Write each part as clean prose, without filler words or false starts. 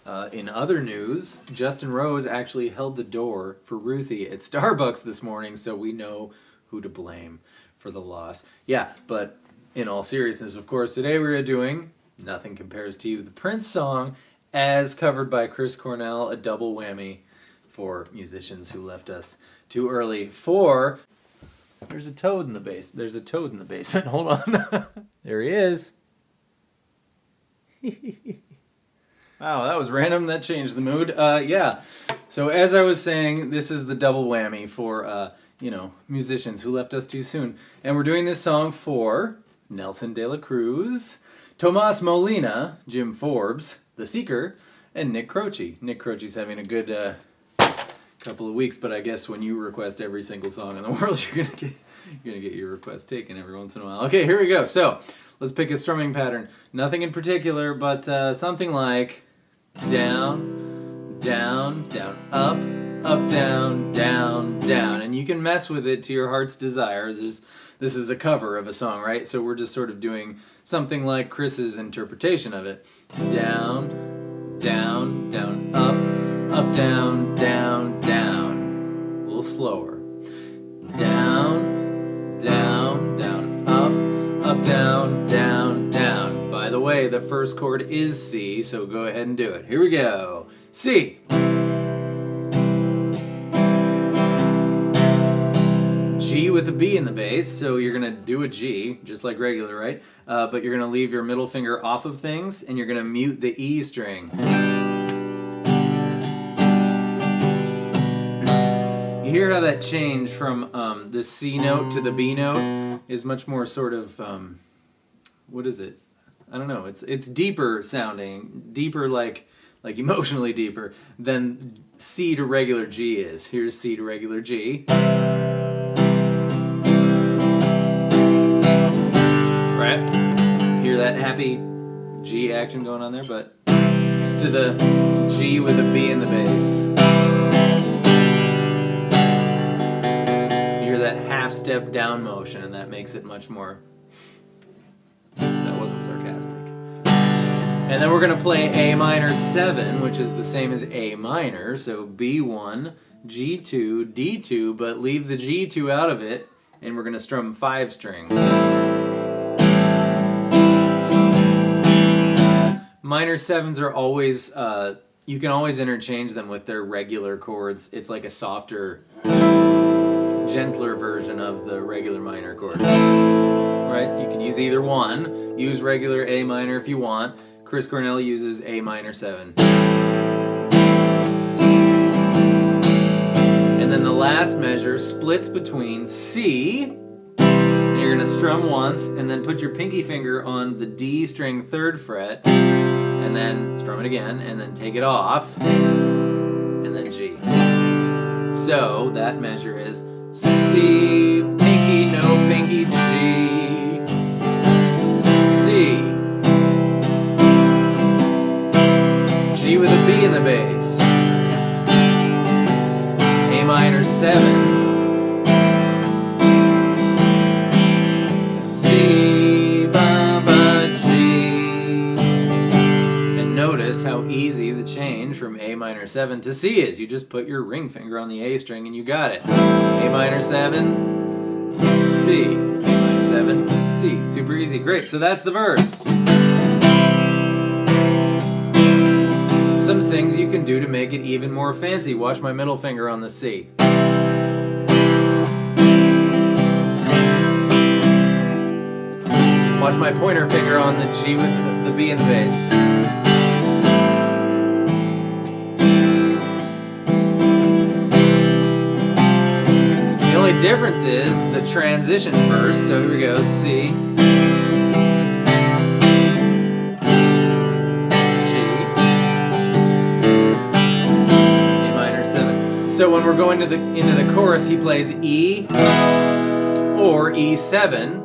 In other news, Justin Rose actually held the door for Ruthie at Starbucks this morning, so we know who to blame for the loss. Yeah, but in all seriousness, of course, today we are doing Nothing Compares to You, the Prince song, as covered by Chris Cornell, a double whammy for musicians who left us too early. There's a toad in the basement. There's a toad in the basement. Hold on. There he is. Wow, that was random. That changed the mood. Yeah. So as I was saying, this is the double whammy for, musicians who left us too soon. And we're doing this song for Nelson De La Cruz, Tomas Molina, Jim Forbes, The Seeker, and Nick Croce. Nick Croce's having a good couple of weeks, but I guess when you request every single song in the world, you're gonna get your request taken every once in a while. Okay, here we go. So let's pick a strumming pattern. Nothing in particular, but something like down, down, down, up, up, down, down, down. And you can mess with it to your heart's desire. This is a cover of a song, right? So we're just sort of doing something like Chris's interpretation of it. Down, down, down, up, down, down, down. A little slower. Down, down, down, up, down, down, down. By the way, the first chord is C, so go ahead and do it. Here we go. C. G with a B in the bass, so you're going to do a G, just like regular, right? But you're going to leave your middle finger off of things, and you're going to mute the E string. You hear how that change from the C note to the B note is much more sort of, what is it? I don't know. It's deeper sounding, deeper like emotionally deeper than C to regular G is. Here's C to regular G. Right? Hear that happy G action going on there, but to the G with a B in the bass. You hear that half step down motion, and that makes it much more. That wasn't sarcastic. And then we're going to play A minor 7, which is the same as A minor, so B1, G2, D2, but leave the G2 out of it, and we're going to strum 5 strings. Minor 7s are always, you can always interchange them with their regular chords. It's like a softer, gentler version of the regular minor chord. Right? You can use either one. Use regular A minor if you want. Chris Cornell uses A minor 7. And then the last measure splits between C. You're going to strum once, and then put your pinky finger on the D string 3rd fret, and then strum it again, and then take it off, and then G. So that measure is C, pinky, no pinky, G, C, G with a B in the bass, A minor 7, how easy the change from A minor 7 to C is. You just put your ring finger on the A string and you got it. A minor 7, C, A minor 7, C. Super easy. Great. So that's the verse. Some things you can do to make it even more fancy. Watch my middle finger on the C. Watch my pointer finger on the G with the B in the bass. The only difference is the transition verse. So here we go. C, G, A minor 7. So when we're going into the chorus, he plays E or E7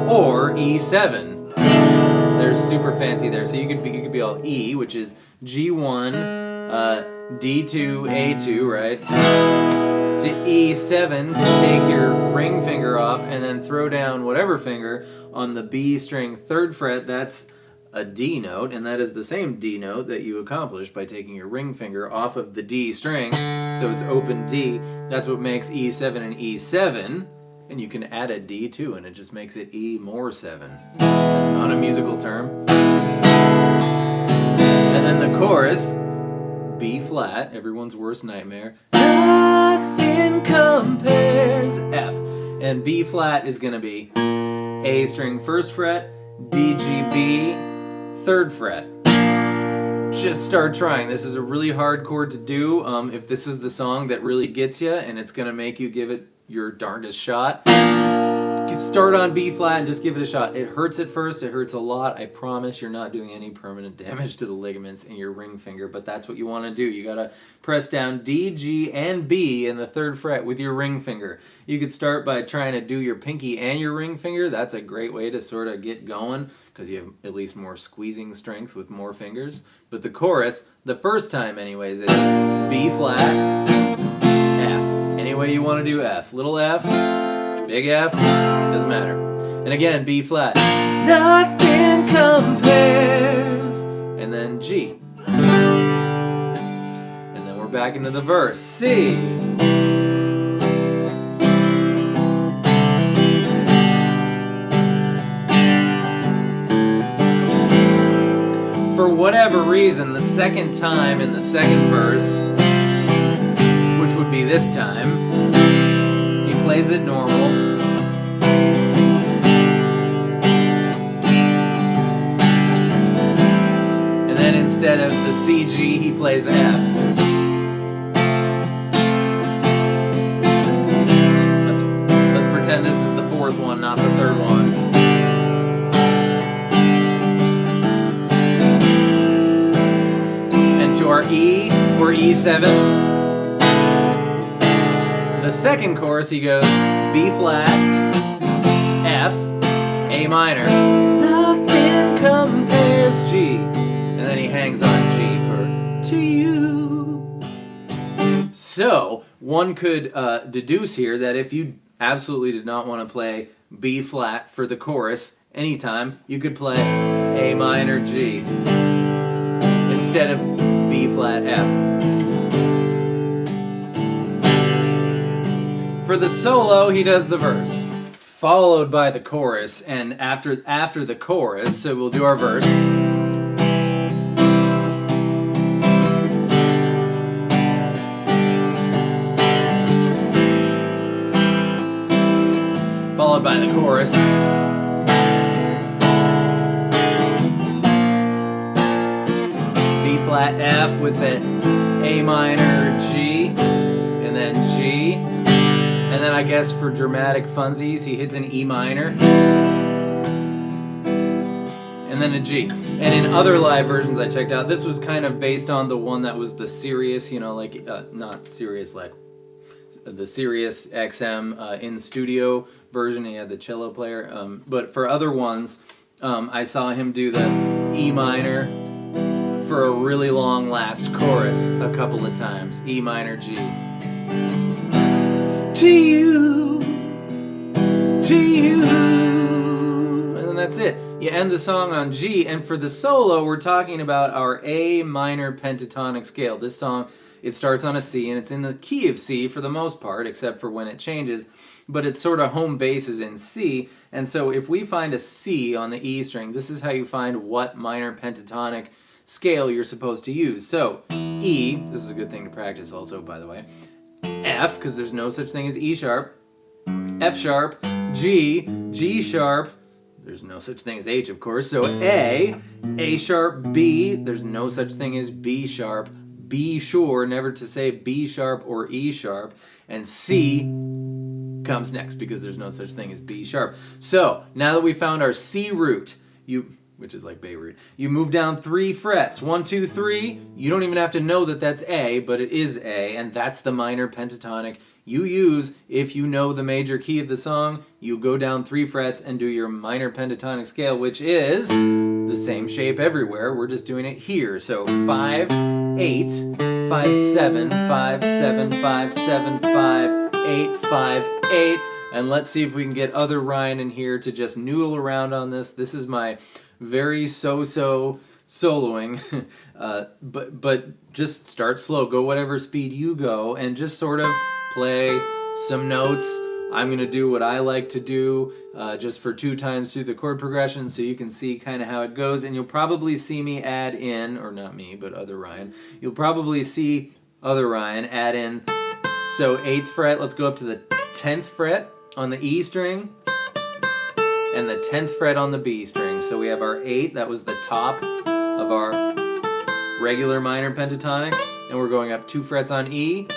or E7. They're super fancy there. So you could be all E, which is G1, D2, A2, right? To E7, take your ring finger off and then throw down whatever finger on the B string 3rd fret. That's a D note, and that is the same D note that you accomplish by taking your ring finger off of the D string, so it's open D. That's what makes E7 and E7, and you can add a D too, and it just makes it E more 7. That's not a musical term. And then the chorus, B flat, everyone's worst nightmare. Nothing compares, F. And B flat is going to be A string 1st fret, D, G, B, 3rd fret. Just start trying. This is a really hard chord to do. If this is the song that really gets you and it's going to make you give it your darndest shot, start on B flat and just give it a shot. It hurts at first. It hurts a lot. I promise you're not doing any permanent damage to the ligaments in your ring finger, but that's what you want to do. You got to press down D, G, and B in the 3rd fret with your ring finger. You could start by trying to do your pinky and your ring finger. That's a great way to sort of get going because you have at least more squeezing strength with more fingers. But the chorus, the first time anyways, is B flat, F. Any way you want to do F. Little F, big F, doesn't matter. And again, B flat. Nothing compares. And then G. And then we're back into the verse. C. For whatever reason, the second time in the second verse, which would be this time, he plays it normal. And then instead of the C, G, he plays F. Let's pretend this is the 4th one, not the 3rd one. And to our E, or E7. The second chorus, he goes B flat, F, A minor. Nothing compares, G. And then he hangs on G for to you. So, one could deduce here that if you absolutely did not want to play B flat for the chorus anytime, you could play A minor, G instead of B flat, F. For the solo, he does the verse, followed by the chorus, and after the chorus, so we'll do our verse. Followed by the chorus. B flat, F with the A minor, G, and then G. And then I guess for dramatic funsies, he hits an E minor. And then a G. And in other live versions I checked out, this was kind of based on the one that was the Sirius, like, not Sirius, like the Sirius XM in studio version. He had the cello player. But for other ones, I saw him do the E minor for a really long last chorus a couple of times. E minor, G. To you, and then that's it. You end the song on G, and for the solo, we're talking about our A minor pentatonic scale. This song, it starts on a C, and it's in the key of C for the most part, except for when it changes, but its sort of home base is in C, and so if we find a C on the E string, this is how you find what minor pentatonic scale you're supposed to use. So, E, this is a good thing to practice also, by the way, F, because there's no such thing as E sharp, F sharp, G, G sharp, there's no such thing as H, of course, so A sharp, B, there's no such thing as B sharp, be sure never to say B sharp or E sharp, and C comes next because there's no such thing as B sharp. So, now that we found our C root, which is like Beirut. You move down 3 frets. 1, 2, 3. You don't even have to know that that's A, but it is A, and that's the minor pentatonic you use if you know the major key of the song. You go down 3 frets and do your minor pentatonic scale, which is the same shape everywhere. We're just doing it here. So 5, 8, 5, 7, 5, 7, 5, 7, 5, 8, 5, 8. And let's see if we can get other Ryan in here to just noodle around on this. This is my very so-so soloing, but just start slow. Go whatever speed you go, and just sort of play some notes. I'm going to do what I like to do just for 2 times through the chord progression so you can see kind of how it goes. And you'll probably see me add in, or not me, but other Ryan. You'll probably see other Ryan add in. So 8th fret, let's go up to the 10th fret on the E string and the 10th fret on the B string. So we have our 8, that was the top of our regular minor pentatonic. And we're going up 2 frets on E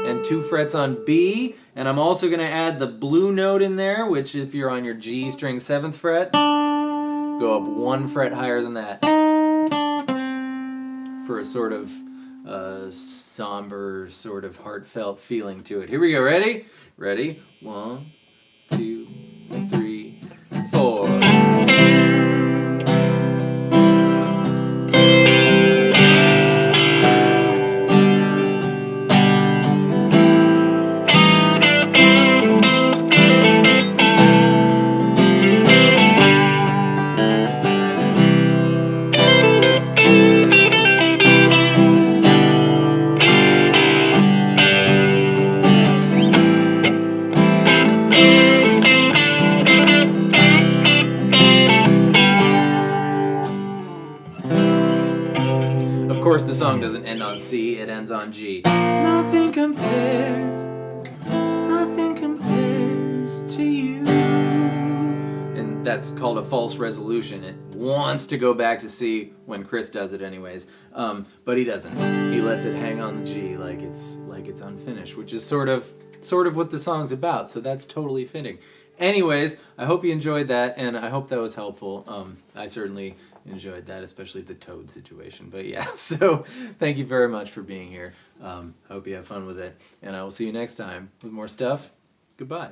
and 2 frets on B, and I'm also going to add the blue note in there, which if you're on your G string 7th fret, go up 1 fret higher than that for a sort of somber, sort of heartfelt feeling to it. Here we go, ready? Ready? 1, 2, 3, 4. Of course, the song doesn't end on C, it ends on G. Nothing compares to you. And that's called a false resolution. It wants to go back to C when Chris does it anyways, but he doesn't. He lets it hang on the G like it's unfinished, which is sort of what the song's about, so that's totally fitting. Anyways, I hope you enjoyed that, and I hope that was helpful. I certainly enjoyed that, especially the toad situation. But yeah, so thank you very much for being here. I hope you have fun with it, and I will see you next time with more stuff. Goodbye.